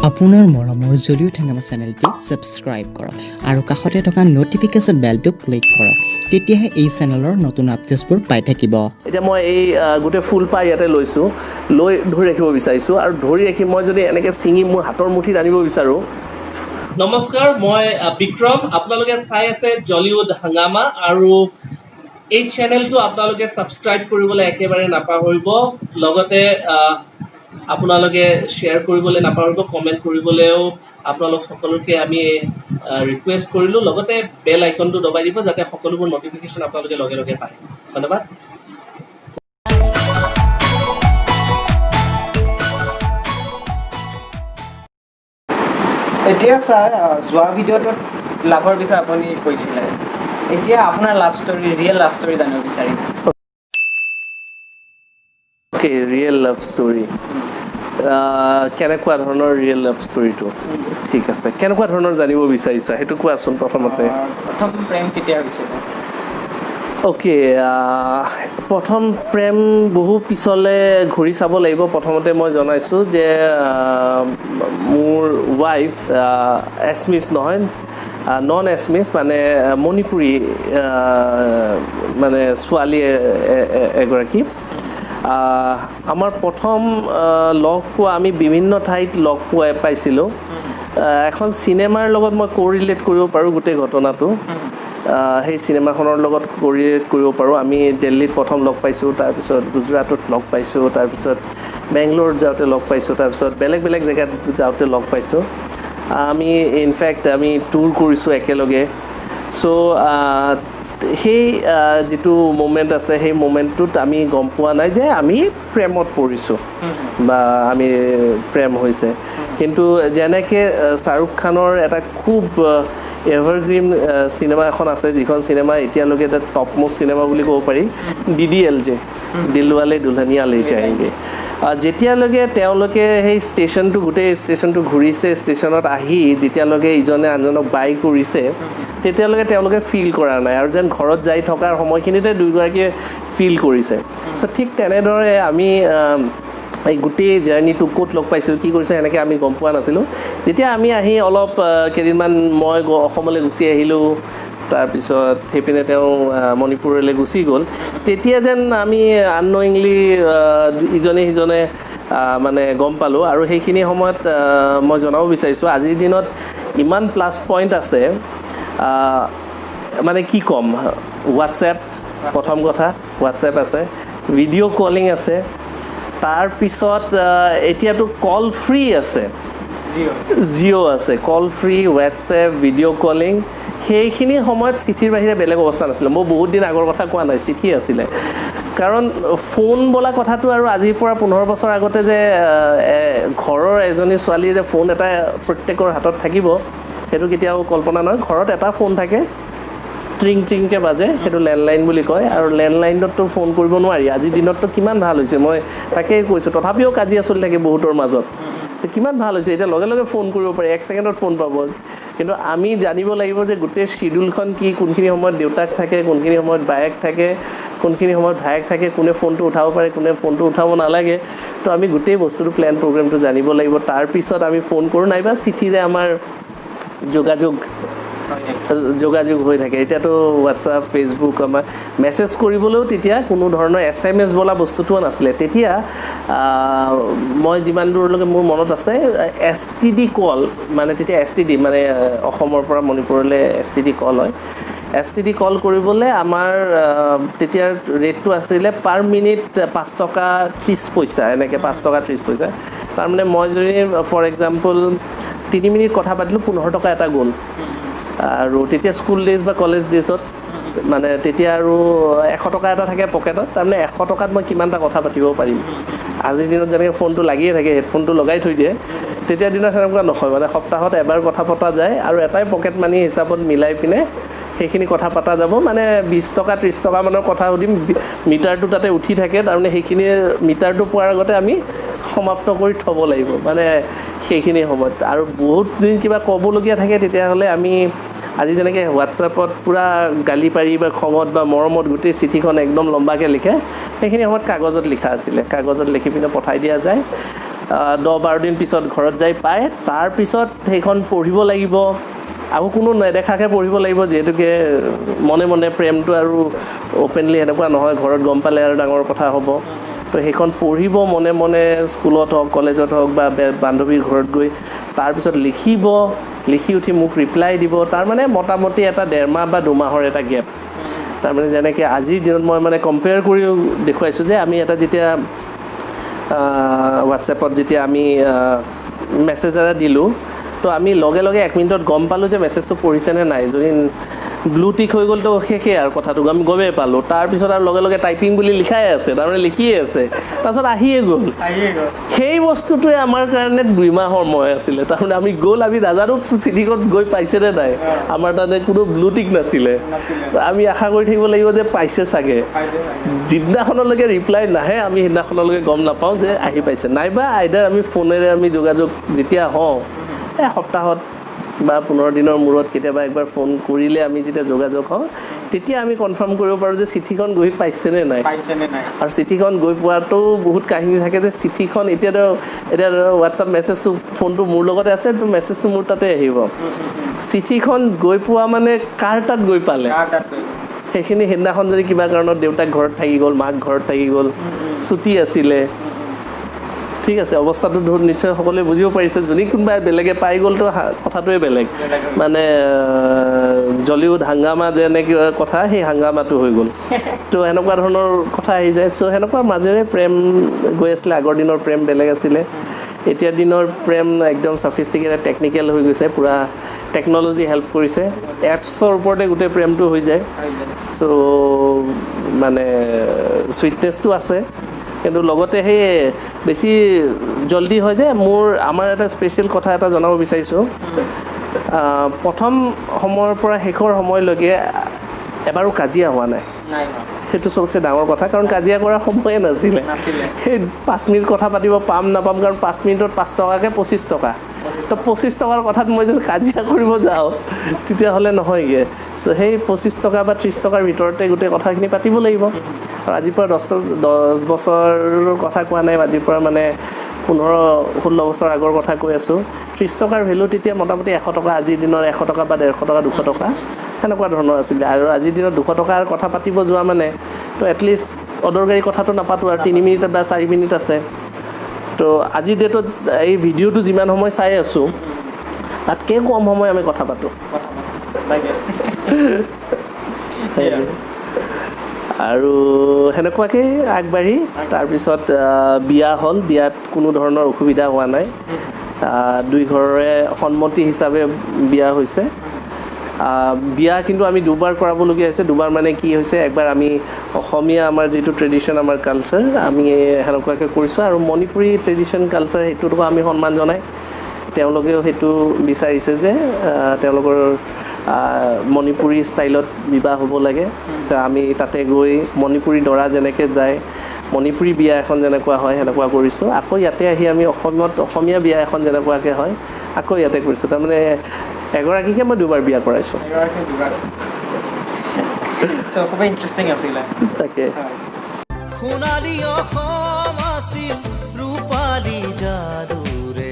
আপোনাৰ মৰমৰ জলিউড হাংগামা চেনেলটি সাবস্ক্ৰাইব কৰক আৰু কাষতে থকা নোটিফিকেশ্যন বেলটো ক্লিক কৰক তেতিয়াহে এই চেনেলৰ নতুন আপডেটছবোৰ পাই থাকিব এতিয়া মই এই গোটে ফুল পাই ইয়াতে লৈছো লৈ ধৰি ৰাখিব বিচাৰিছো আৰু ধৰি ৰাখি মই যদি এনেকৈ চিঙি মোৰ হাতৰ মুঠিত আনিব বিচাৰো নমস্কাৰ মই বিক্ৰম আপোনালোকে চাই আছে জলিউড হাংগামা আৰু এই চেনেলটো আপোনালোকে সাবস্ক্ৰাইব কৰিবলৈ একেবাৰে নাপাহৰিব লগতে আপোনালোকে শ্বেয়াৰ কৰিবলৈ নাপাহৰিব কমেণ্ট কৰিবলৈও আপোনালোক সকলোকে আমি ৰিকুৱেষ্ট কৰিলোঁ লগতে বেল আইকনটো দবাই দিব যাতে সকলোবোৰ নটিফিকেশ্যন আপোনালোকে লগে লগে পায় ধন্যবাদ এতিয়া স্যাৰ যোৱা ভিডিঅ'টোত লাভৰ বিষয়ে আপুনি কৈছিলে এতিয়া আপোনাৰ love story real love story জানিব বিচাৰিম অ'কে ৰিয়েল লাভ ষ্টৰী কেনেকুৱা ধৰণৰ ৰিয়েল লাভ ষ্টৰীটো ঠিক আছে কেনেকুৱা ধৰণৰ জানিব বিচাৰিছা সেইটো কোৱাচোন প্ৰথমতে প্ৰথম প্ৰেম কেতিয়া হৈছিল অ'কে প্ৰথম প্ৰেম বহু পিছলৈ ঘূৰি চাব লাগিব প্ৰথমতে মই জনাইছোঁ যে মোৰ ৱাইফ এছমিছ নহয় নন এছমিছ মানে মণিপুৰী মানে ছোৱালী এগৰাকী আমাৰ প্ৰথম লগ পোৱা আমি বিভিন্ন ঠাইত লগ পাইছিলোঁ এখন চিনেমাৰ লগত মই কোৰিলেট কৰিব পাৰোঁ গোটেই ঘটনাটো সেই চিনেমাখনৰ লগত কোৰিলেট কৰিব পাৰোঁ আমি দিল্লীত প্ৰথম লগ পাইছোঁ তাৰপিছত গুজৰাটত লগ পাইছোঁ তাৰপিছত বেংগলোৰত যাওঁতে লগ পাইছোঁ তাৰপিছত বেলেগ বেলেগ জেগাত যাওঁতে লগ পাইছোঁ আমি ইনফেক্ট আমি টুৰ কৰিছোঁ একেলগে চ' সেই যিটো মোমেণ্ট আছে সেই মোমেণ্টটোত আমি গম পোৱা নাই যে আমি প্ৰেমত পৰিছোঁ বা আমি প্ৰেম হৈছে কিন্তু যেনেকৈ শ্বাহৰুখ খানৰ এটা খুব এভাৰগ্ৰীণ চিনেমা এখন আছে যিখন চিনেমা এতিয়ালৈকে এটা টপ মোষ্ট চিনেমা বুলি ক'ব পাৰি DDL যে দিলৱালে দুলহনিয়া লৈ যায়েংগে যেতিয়ালৈকে তেওঁলোকে সেই ষ্টেচনটো গোটেই ষ্টেচনটো ঘূৰিছে ষ্টেচনত আহি যেতিয়ালৈকে ইজনে আনজনক বাই কৰিছে তেতিয়ালৈকে তেওঁলোকে ফিল কৰা নাই আৰু যেন ঘৰত যাই থকাৰ সময়খিনিতে দুয়োগৰাকীয়ে ফিল কৰিছে চ' ঠিক তেনেদৰে আমি এই গোটেই জাৰ্ণিটো ক'ত লগ পাইছিলোঁ কি কৰিছোঁ এনেকৈ আমি গম পোৱা নাছিলোঁ যেতিয়া আমি আহি অলপ কেইদিনমান মই অসমলৈ গুচি আহিলোঁ তাৰপিছত সেইপিনে তেওঁ মণিপুৰলৈ গুচি গ'ল তেতিয়া যেন আমি আননয়িংলি ইজনে সিজনে মানে গম পালোঁ আৰু সেইখিনি সময়ত মই জনাব বিচাৰিছোঁ আজিৰ দিনত ইমান প্লাছ পইণ্ট আছে মানে কি ক'ম হোৱাটছএপ প্ৰথম কথা হোৱাটছএপ আছে ভিডিঅ' কলিং আছে তাৰপিছত এতিয়াতো কল ফ্ৰী আছে জিঅ' আছে কল ফ্ৰী হোৱাটছএপ ভিডিঅ' কলিং সেইখিনি সময়ত চিঠিৰ বাহিৰে বেলেগ অৱস্থা নাছিলে মই বহুত দিন আগৰ কথা কোৱা নাই চিঠি আছিলে কাৰণ ফোন বোলা কথাটো আৰু আজিৰ পৰা 15 বছৰ আগতে যে ঘৰৰ এজনী ছোৱালী যে ফোন এটা প্ৰত্যেকৰ হাতত থাকিব সেইটো কেতিয়াও কল্পনা নহয় ঘৰত এটা ফোন থাকে ট্ৰিং ট্ৰিংকৈ বাজে সেইটো লেণ্ডলাইন বুলি কয় আৰু লেণ্ডলাইনততো ফোন কৰিব নোৱাৰি আজিৰ দিনততো কিমান ভাল হৈছে মই তাকেই কৈছোঁ তথাপিও কাজিয়া চলি থাকে বহুতৰ মাজত কিমান ভাল হৈছে এতিয়া লগে লগে ফোন কৰিব পাৰি 1 ছেকেণ্ডত ফোন পাব কিন্তু আমি জানিব লাগিব যে গোটেই শিডিউলখন কি কোনখিনি সময়ত দেউতাক থাকে কোনখিনি সময়ত বায়েক থাকে কোনখিনি সময়ত ভায়েক থাকে কোনে ফোনটো উঠাব পাৰে কোনে ফোনটো উঠাব নালাগে তো আমি গোটেই বস্তুটো প্লেন প্ৰগ্ৰেমটো জানিব লাগিব তাৰপিছত আমি ফোন কৰোঁ নাইবা চিঠিৰে আমাৰ যোগাযোগ হৈ থাকে এতিয়াতো হোৱাটছআপ ফেচবুক আমাৰ মেছেজ কৰিবলৈও তেতিয়া কোনো ধৰণৰ SMS বোলা বস্তুটোও নাছিলে তেতিয়া মই যিমান দূৰলৈকে মোৰ মনত আছে STD কল মানে তেতিয়া STD মানে অসমৰ পৰা মণিপুৰলৈ STD কল হয় STD কল কৰিবলৈ আমাৰ তেতিয়া ৰেটটো আছিলে পাৰ মিনিট 5 টকা 30 পইচা এনেকৈ 5 টকা 30 পইচা তাৰমানে মই যদি ফৰ এক্সাম্পল 3 মিনিট কথা পাতিলোঁ 15 টকা এটা গ'ল আৰু তেতিয়া স্কুল ডেজ বা কলেজ ডেজত মানে তেতিয়া আৰু 100 টকা এটা থাকে পকেটত তাৰমানে 100 টকাত মই কিমানটা কথা পাতিব পাৰিম আজিৰ দিনত যেনেকৈ ফোনটো লাগিয়ে থাকে হেডফোনটো লগাই থৈ দিয়ে তেতিয়া দিনত সেনেকুৱা নহয় মানে সপ্তাহত এবাৰ কথা পতা যায় আৰু এটাই পকেট মানি হিচাপত মিলাই পিনে সেইখিনি কথা পতা যাব মানে 20 টকা 30 টকা মানৰ কথা সুধিম মিটাৰটো তাতে উঠি থাকে তাৰমানে সেইখিনি মিটাৰটো পোৱাৰ আগতে আমি সমাপ্ত কৰি থ'ব লাগিব মানে সেইখিনি সময়ত আৰু বহুত দিন কিবা ক'বলগীয়া থাকে তেতিয়াহ'লে আমি আজি যেনেকৈ হোৱাটছএপত পূৰা গালি পাৰি বা খঙত বা মৰমত গোটেই চিঠিখন একদম লম্বাকৈ লিখে সেইখিনি সময়ত কাগজত লিখা আছিলে কাগজত লিখি পিনে পঠাই দিয়া যায় 10-12 দিন পিছত ঘৰত যাই পায় তাৰপিছত সেইখন পঢ়িব লাগিব আৰু কোনো নেদেখাকৈ পঢ়িব লাগিব যিহেতুকে মনে মনে প্ৰেমটো আৰু অ'পেনলি এনেকুৱা নহয় ঘৰত গম পালে আৰু ডাঙৰ কথা হ'ব তো সেইখন পঢ়িব মনে মনে স্কুলত হওক কলেজত হওক বা বান্ধৱীৰ ঘৰত গৈ তাৰপিছত লিখি উঠি মোক ৰিপ্লাই দিব তাৰমানে মোটামুটি এটা 1.5 মাহ বা 2 মাহৰ এটা গেপ তাৰমানে যেনেকৈ আজিৰ দিনত মই মানে কম্পেয়াৰ কৰিও দেখুৱাইছোঁ যে আমি এটা যেতিয়া হোৱাটছএপত যেতিয়া আমি মেছেজ এটা দিলোঁ তো আমি লগে লগে 1 মিনিটত গম পালোঁ যে মেছেজটো পঢ়িছেনে নাই যদি ব্লু টিক হৈ গ'ল তো শেষে আৰু কথাটো আমি গমেই পালোঁ তাৰপিছত আৰু লগে লগে টাইপিং বুলি লিখাই আছে তাৰমানে লিখিয়ে আছে তাৰপিছত আহিয়ে গ'ল সেই বস্তুটোৱে আমাৰ কাৰণে 2 মাহৰ সময় আছিলে তাৰমানে আমি নাজানো চিঠিখন গৈ পাইছেনে নাই আমাৰ তাতে কোনো ব্লু টিক নাছিলে আমি আশা কৰি থাকিব লাগিব যে পাইছে চাগে যিদিনাখনলৈকে ৰিপ্লাই নাহে আমি সেইদিনাখনলৈকে গম নাপাওঁ যে আহি পাইছে নাইবা আইদাৰ আমি ফোনেৰে আমি যোগাযোগ যেতিয়া হওঁ সপ্তাহত বা 15 দিনৰ মূৰত কেতিয়াবা একবাৰ ফোন কৰিলে আমি যেতিয়া যোগাযোগ হওঁ তেতিয়া আমি কনফাৰ্ম কৰিব পাৰোঁ যে চিঠিখন গৈ পাইছেনে নাই আৰু চিঠিখন গৈ পোৱাটো বহুত কাহিনী থাকে যে চিঠিখন এতিয়া হোৱাটছআপ মেছেজটো ফোনটো মোৰ লগতে আছে তো মেছেজটো মোৰ তাতে আহিব চিঠিখন গৈ পোৱা মানে কাৰ তাত গৈ পালে সেইখিনি সেইদিনাখন যদি কিবা কাৰণত দেউতাক ঘৰত থাকি গ'ল মাক ঘৰত থাকি গ'ল ছুটি আছিলে ঠিক আছে অৱস্থাটো নিশ্চয় সকলোৱে বুজিব পাৰিছে যদি কোনোবাই বেলেগে পাই গ'লতো কথাটোৱে বেলেগ মানে জলিউড হাংগামা যেনেকৈ কথা সেই হাংগামাটো হৈ গ'ল তো এনেকুৱা ধৰণৰ কথা আহি যায় চ' সেনেকুৱা মাজেৰে প্ৰেম গৈ আছিলে আগৰ দিনৰ প্ৰেম বেলেগ আছিলে এতিয়াৰ দিনৰ প্ৰেম একদম ছফিষ্টিকেটেড টেকনিকেল হৈ গৈছে পুৰা টেকন'লজি হেল্প কৰিছে এপছৰ ওপৰতে গোটেই প্ৰেমটো হৈ যায় চ' মানে চুইটনেছটো আছে কিন্তু লগতে সেই বেছি জলদি হয় যে আমাৰ এটা স্পেচিয়েল কথা এটা জনাব বিচাৰিছোঁ প্ৰথম সময়ৰ পৰা শেষৰ সময়লৈকে এবাৰো কাজিয়া হোৱা নাই সেইটো চবতছে ডাঙৰ কথা কাৰণ কাজিয়া কৰাৰ সময়ে নাছিলে সেই 5 মিনিট কথা পাতিব পাম নাপাম কাৰণ 5 মিনিটত 5 টকাকৈ 25 টকা তো 25 টকাৰ কথাত মই যদি কাজিয়া কৰিব যাওঁ তেতিয়াহ'লে নহয়গৈ চ' সেই 25 টকা বা 30 টকাৰ ভিতৰতে গোটেই কথাখিনি পাতিব লাগিব আৰু আজিৰ পৰা 10 বছৰৰ কথা কোৱা নাই আজিৰ পৰা মানে 15-16 বছৰ আগৰ কথা কৈ আছোঁ 30 টকাৰ ভেলু তেতিয়া মোটামুটি 100 টকা আজিৰ দিনৰ 100 টকা বা 150 টকা 200 টকা সেনেকুৱা ধৰণৰ আছিলে আৰু আজিৰ দিনত 200 টকাৰ কথা পাতিব যোৱা মানে তো এটলিষ্ট অদৰকাৰী কথাটো নাপাতোঁ আৰু 3 মিনিট বা 4 মিনিট আছে তো আজিৰ ডেটত এই ভিডিঅ'টো যিমান সময় চাই আছোঁ তাতকৈ কম সময় আমি কথা পাতোঁ আৰু সেনেকুৱাকৈ আগবাঢ়ি তাৰপিছত বিয়া হ'ল বিয়াত কোনো ধৰণৰ অসুবিধা হোৱা নাই 2 ঘৰৰে সন্মতি হিচাপে বিয়া হৈছে বিয়া কিন্তু আমি 2বাৰ কৰাবলগীয়া হৈছে 2বাৰ মানে কি হৈছে একবাৰ আমি অসমীয়া আমাৰ যিটো ট্ৰেডিশ্যন আমাৰ কালচাৰ আমি সেনেকুৱাকৈ কৰিছোঁ আৰু মণিপুৰী ট্ৰেডিশ্যন কালচাৰ সেইটোতো আমি সন্মান জনাই তেওঁলোকেও সেইটো বিচাৰিছে যে তেওঁলোকৰ মণিপুৰী ষ্টাইলত বিবাহ হ'ব লাগে তো আমি তাতে গৈ মণিপুৰী দৰা যেনেকৈ যায় মণিপুৰী বিয়া এখন যেনেকুৱা হয় সেনেকুৱা কৰিছোঁ আকৌ ইয়াতে আহি আমি অসমীয়া বিয়া এখন যেনেকুৱাকৈ হয় আকৌ ইয়াতে কৰিছোঁ তাৰমানে এগৰাকীকে মই 2বাৰ বিয়া কৰাইছোঁ খুব ইণ্টাৰেষ্টিং আছিলে তাকে সোণালী অসম আছিল ৰূপালী যাদুৰে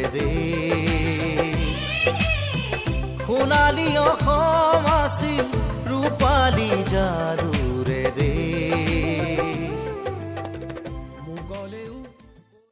সোণালী অসম আছিল ৰূপালী যাদুৰে